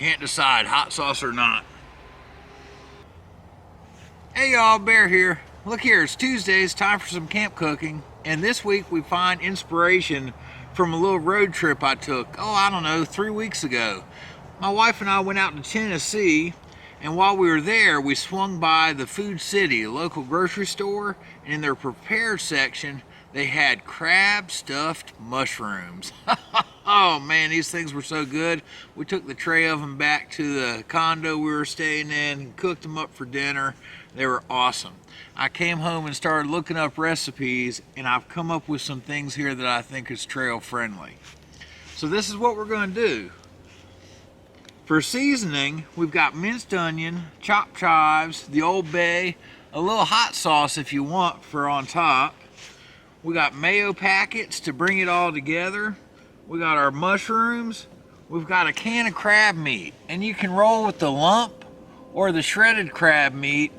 Can't decide, hot sauce or not. Hey y'all, Bear here. Look here, it's Tuesday, it's time for some camp cooking. And this week we find inspiration from a little road trip I took, I don't know, 3 weeks ago. My wife and I went out to Tennessee, and while we were there, we swung by the Food City, a local grocery store, and in their prepared section, they had crab stuffed mushrooms. Oh man, these things were so good. We took the tray of them back to the condo we were staying in and cooked them up for dinner. They were awesome. I came home and started looking up recipes, and I've come up with some things here that I think is trail friendly. So this is what we're going to do. For seasoning, we've got minced onion, chopped chives, the Old Bay, a little hot sauce if you want for on top. We got mayo packets to bring it all together. We got our mushrooms. We've got a can of crab meat, and you can roll with the lump or the shredded crab meat.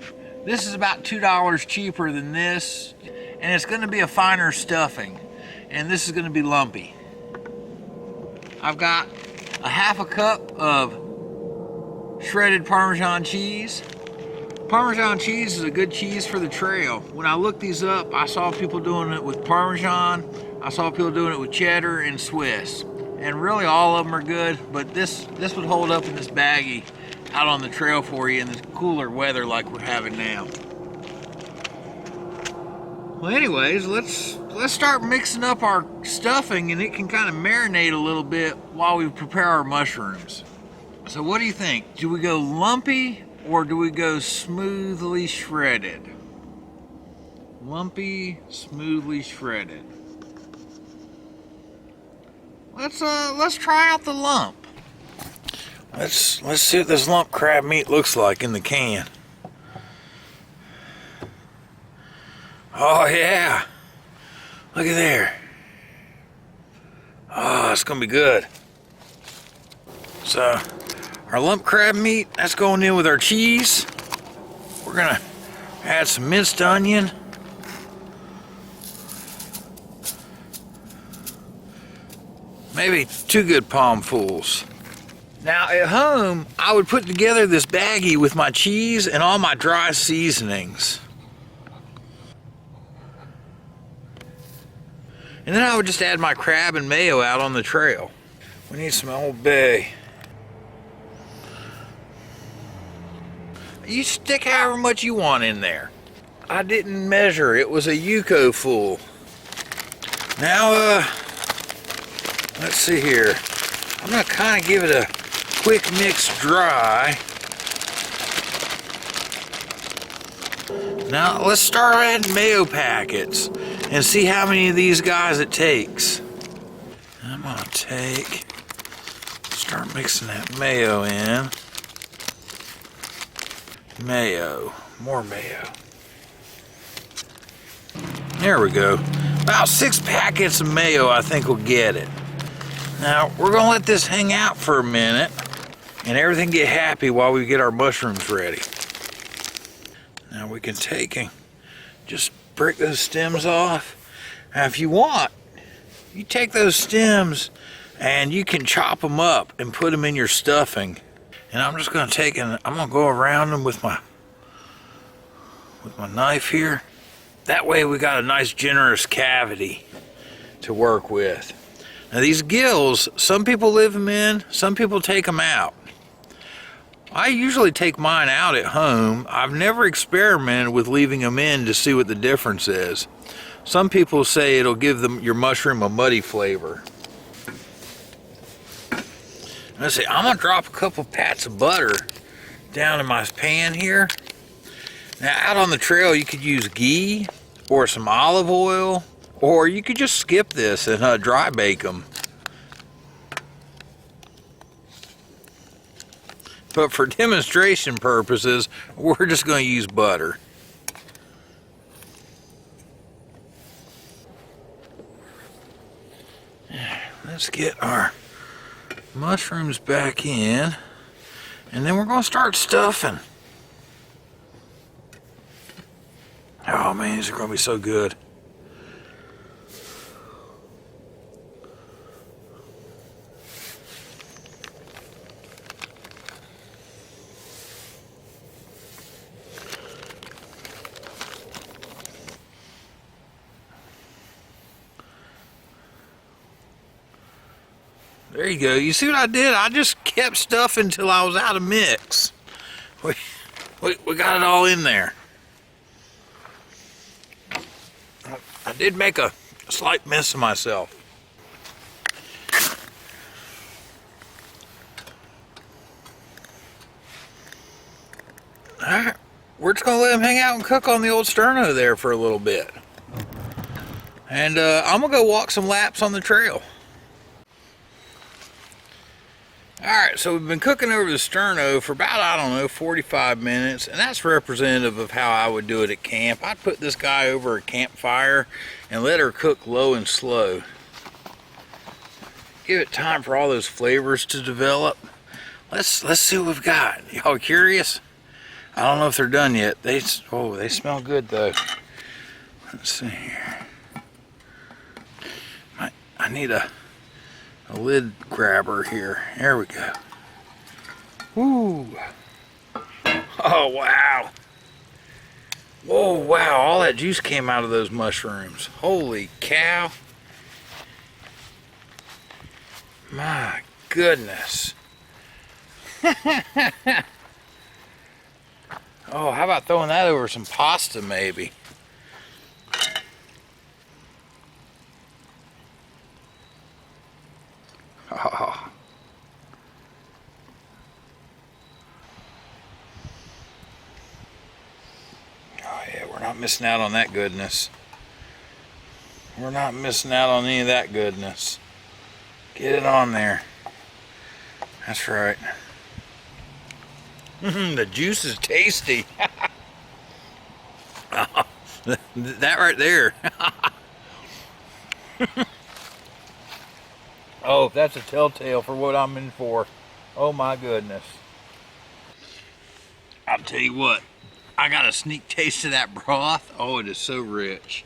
This is about $2 cheaper than this, and it's going to be a finer stuffing, and this is going to be lumpy. I've got a half a cup of shredded Parmesan cheese. Parmesan cheese is a good cheese for the trail. When I looked these up, I saw people doing it with Parmesan, I saw people doing it with cheddar and Swiss, and really all of them are good, but this would hold up in this baggie out on the trail for you in this cooler weather like we're having now. Well anyways, let's start mixing up our stuffing, and it can kind of marinate a little bit while we prepare our mushrooms. So what do you think? Do we go lumpy or do we go smoothly shredded? Lumpy, smoothly shredded. Let's try out the lump. Let's see what this lump crab meat looks like in the can. Oh yeah, look at there. Oh, it's gonna be good. So our lump crab meat, that's going in with our cheese. We're gonna add some minced onion. Maybe 2 good palmfuls. Now at home, I would put together this baggie with my cheese and all my dry seasonings. And then I would just add my crab and mayo out on the trail. We need some Old Bay. You stick however much you want in there. I didn't measure, it was a Yuko full. Now, let's see here. I'm gonna kind of give it a quick mix dry. Now let's start adding mayo packets and see how many of these guys it takes. I'm gonna start mixing that mayo in. Mayo, more mayo. There we go. About 6 packets of mayo I think will get it. Now we're gonna let this hang out for a minute and everything get happy while we get our mushrooms ready. Now we can take and just break those stems off. Now if you want, you take those stems and you can chop them up and put them in your stuffing. And I'm just gonna take and I'm gonna go around them with my knife here. That way we got a nice generous cavity to work with. Now these gills, some people leave them in, some people take them out. I usually take mine out at home. I've never experimented with leaving them in to see what the difference is. Some people say it'll give your mushroom a muddy flavor. Let's see, I'm gonna drop a couple pats of butter down in my pan here. Now out on the trail you could use ghee or some olive oil, or you could just skip this and dry bake them. But for demonstration purposes, we're just going to use butter. Let's get our mushrooms back in, and then we're going to start stuffing. Oh man, these are going to be so good. There you go. You see what I did? I just kept stuffing until I was out of mix. We got it all in there. I did make a slight mess of myself. Alright, we're just going to let him hang out and cook on the old sterno there for a little bit. And I'm going to go walk some laps on the trail. Alright, so we've been cooking over the sterno for about, I don't know, 45 minutes. And that's representative of how I would do it at camp. I'd put this guy over a campfire and let her cook low and slow. Give it time for all those flavors to develop. Let's see what we've got. Y'all curious? I don't know if they're done yet. They smell good though. Let's see here. I need a lid grabber here. There we go. Woo. Oh wow. Whoa, wow, all that juice came out of those mushrooms. Holy cow. My goodness. Oh, how about throwing that over some pasta maybe? Oh. Oh yeah, we're not missing out on that goodness. We're not missing out on any of that goodness. Get it on there. That's right. The juice is tasty. Oh, that right there. Oh, that's a telltale for what I'm in for. Oh my goodness. I'll tell you what, I got a sneak taste of that broth. Oh, it is so rich.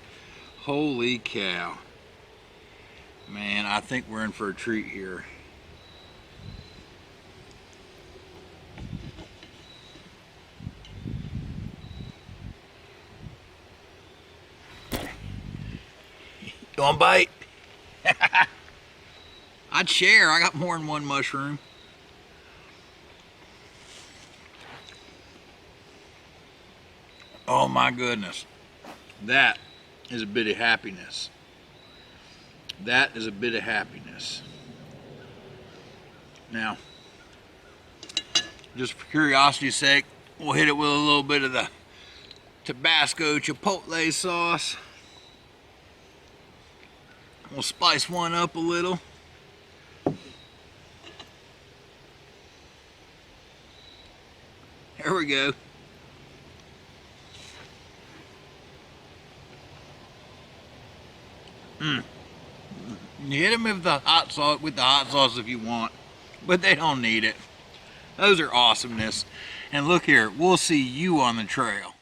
Holy cow. Man, I think we're in for a treat here. You want a bite? I'd share. I got more than one mushroom. Oh my goodness. That is a bit of happiness. That is a bit of happiness. Now, just for curiosity's sake, we'll hit it with a little bit of the Tabasco Chipotle sauce. We'll spice one up a little. There we go. You hit them with the hot sauce if you want, but they don't need it. Those are awesomeness. And look here, we'll see you on the trail.